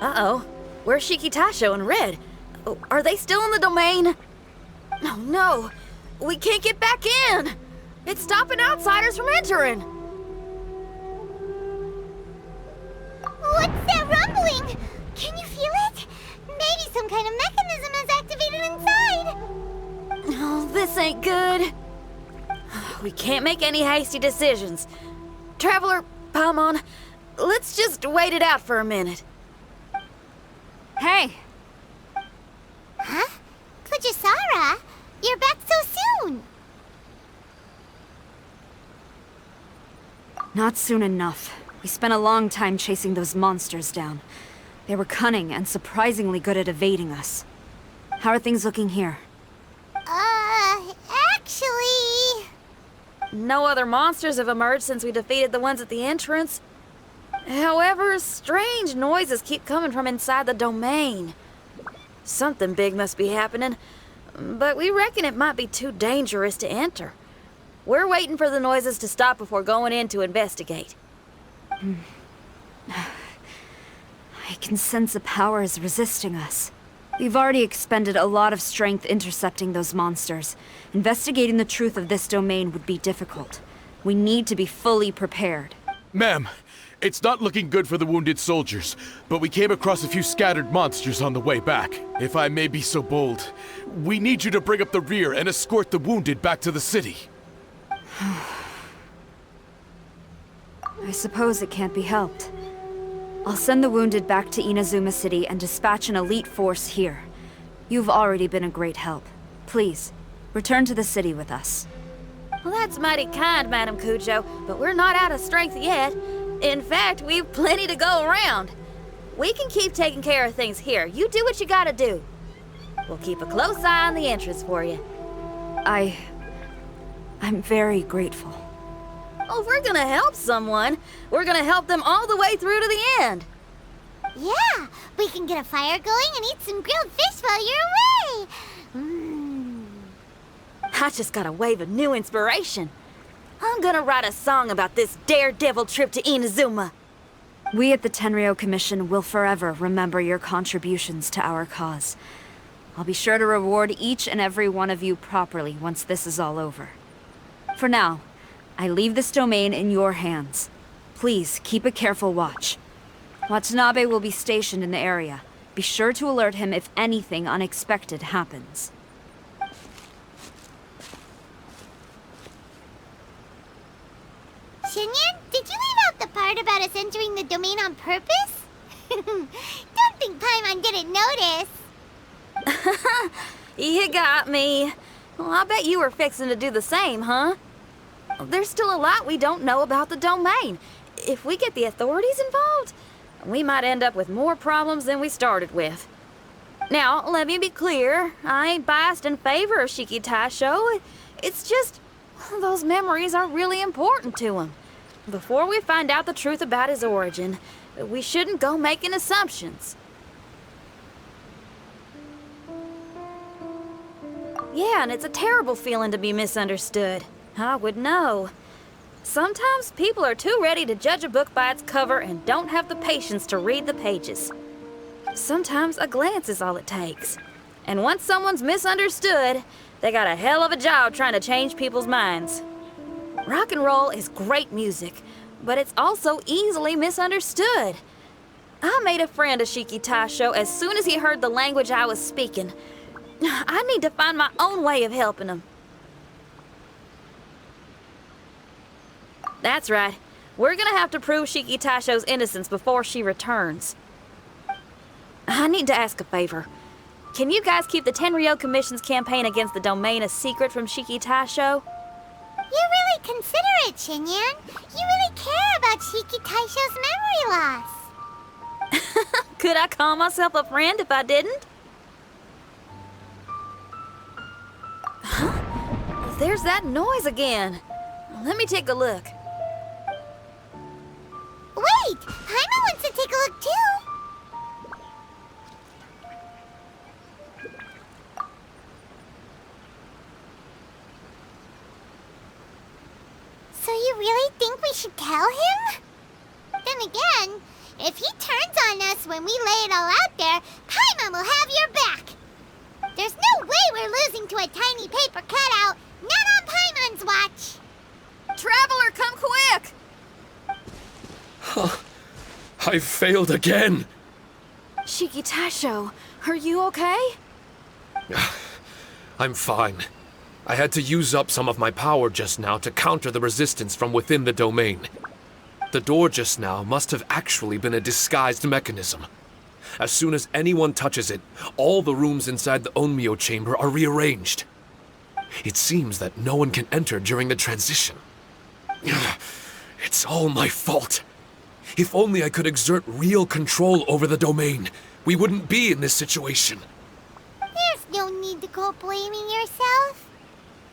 Uh-oh. Where's Shiki Taisho and Red? Oh, are they still in the domain? Oh no! We can't get back in! It's stopping outsiders from entering! What's that rumbling? Can you feel it? Maybe some kind of mechanism is activated inside! Oh, this ain't good. We can't make any hasty decisions. Traveler, Paimon, let's just wait it out for a minute. Hey! Huh? Kujisara? You're back so soon! Not soon enough. We spent a long time chasing those monsters down. They were cunning and surprisingly good at evading us. How are things looking here? Actually... No other monsters have emerged since we defeated the ones at the entrance. However, strange noises keep coming from inside the domain. Something big must be happening, but we reckon it might be too dangerous to enter. We're waiting for the noises to stop before going in to investigate. I can sense a power is resisting us. We've already expended a lot of strength intercepting those monsters. Investigating the truth of this domain would be difficult. We need to be fully prepared. Ma'am, it's not looking good for the wounded soldiers, but we came across a few scattered monsters on the way back. If I may be so bold, we need you to bring up the rear and escort the wounded back to the city. I suppose it can't be helped. I'll send the wounded back to Inazuma City and dispatch an elite force here. You've already been a great help. Please, return to the city with us. Well, that's mighty kind, Madam Cujo, but we're not out of strength yet. In fact, we've plenty to go around. We can keep taking care of things here. You do what you gotta do. We'll keep a close eye on the entrance for you. I'm very grateful. Oh, if we're gonna help someone, we're gonna help them all the way through to the end. Yeah, we can get a fire going and eat some grilled fish while you're away. I just got a wave of new inspiration. I'm gonna write a song about this daredevil trip to Inazuma. We at the Tenryou Commission will forever remember your contributions to our cause. I'll be sure to reward each and every one of you properly once this is all over. For now, I leave this domain in your hands. Please keep a careful watch. Watanabe will be stationed in the area. Be sure to alert him if anything unexpected happens. Shinyan, did you leave out the part about us entering the domain on purpose? Don't think Paimon didn't notice. You got me. Well, I bet you were fixing to do the same, huh? There's still a lot we don't know about the domain. If we get the authorities involved, we might end up with more problems than we started with. Now, let me be clear. I ain't biased in favor of Shiki Taisho. It's just, those memories are really important to him. Before we find out the truth about his origin, we shouldn't go making assumptions. Yeah, and it's a terrible feeling to be misunderstood. I would know. Sometimes people are too ready to judge a book by its cover and don't have the patience to read the pages. Sometimes a glance is all it takes. And once someone's misunderstood, they got a hell of a job trying to change people's minds. Rock and roll is great music, but it's also easily misunderstood. I made a friend of Shiki Taisho as soon as he heard the language I was speaking. I need to find my own way of helping him. That's right. We're gonna have to prove Shiki Taisho's innocence before she returns. I need to ask a favor. Can you guys keep the Tenryou Commission's campaign against the domain a secret from Shiki Taisho? You're really considerate, Shinyan. You really care about Shiki Taisho's memory loss. Could I call myself a friend if I didn't? Huh? There's that noise again. Let me take a look. Wait! Paimon wants to take a look too! So you really think we should tell him? Then again, if he turns on us when we lay it all out there, Paimon will have your back! There's no way we're losing to a tiny paper cutout, not on Paimon's watch! Traveler, come quick! I failed again! Shiki Taisho, are you okay? I'm fine. I had to use up some of my power just now to counter the resistance from within the domain. The door just now must have actually been a disguised mechanism. As soon as anyone touches it, all the rooms inside the Onmyo chamber are rearranged. It seems that no one can enter during the transition. It's all my fault. If only I could exert real control over the domain, we wouldn't be in this situation. There's second to go blaming yourself.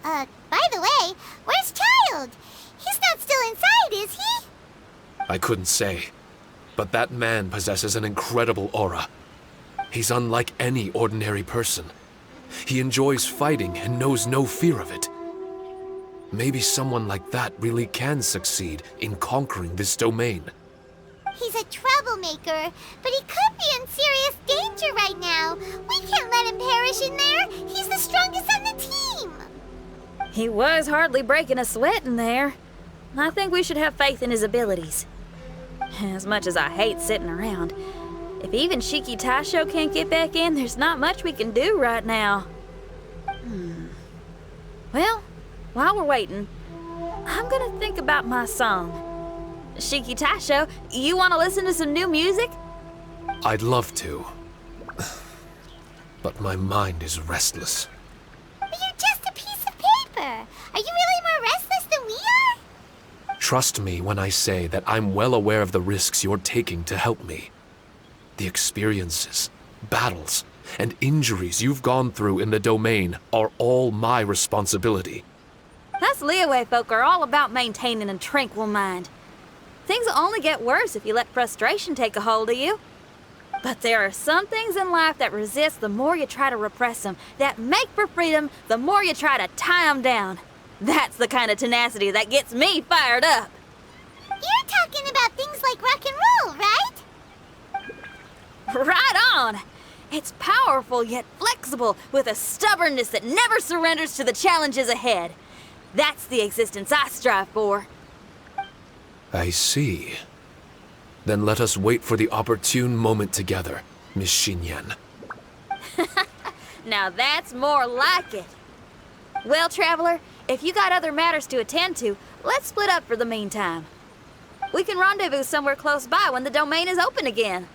By the way, where's Child? He's not still inside, is he? I couldn't say, but that man possesses an incredible aura. He's unlike any ordinary person. He enjoys fighting and knows no fear of it. Maybe someone like that really can succeed in conquering this domain. He's a troublemaker, but he could be in serious danger right now. We can't let him perish in there. He's the strongest on the team. He was hardly breaking a sweat in there. I think we should have faith in his abilities. As much as I hate sitting around, if even Shiki Taisho can't get back in, there's not much we can do right now. Well, while we're waiting, I'm gonna think about my song. Shiki Taisho, you want to listen to some new music? I'd love to. But my mind is restless. But you're just a piece of paper. Are you really more restless than we are? Trust me when I say that I'm well aware of the risks you're taking to help me. The experiences, battles, and injuries you've gone through in the domain are all my responsibility. Us Liyue folk are all about maintaining a tranquil mind. Things will only get worse if you let frustration take a hold of you. But there are some things in life that resist the more you try to repress them, that make for freedom the more you try to tie them down. That's the kind of tenacity that gets me fired up. You're talking about things like rock and roll, right? Right on! It's powerful yet flexible, with a stubbornness that never surrenders to the challenges ahead. That's the existence I strive for. I see. Then let us wait for the opportune moment together, Miss Xinyan. Now that's more like it. Well, Traveler, if you got other matters to attend to, let's split up for the meantime. We can rendezvous somewhere close by when the domain is open again.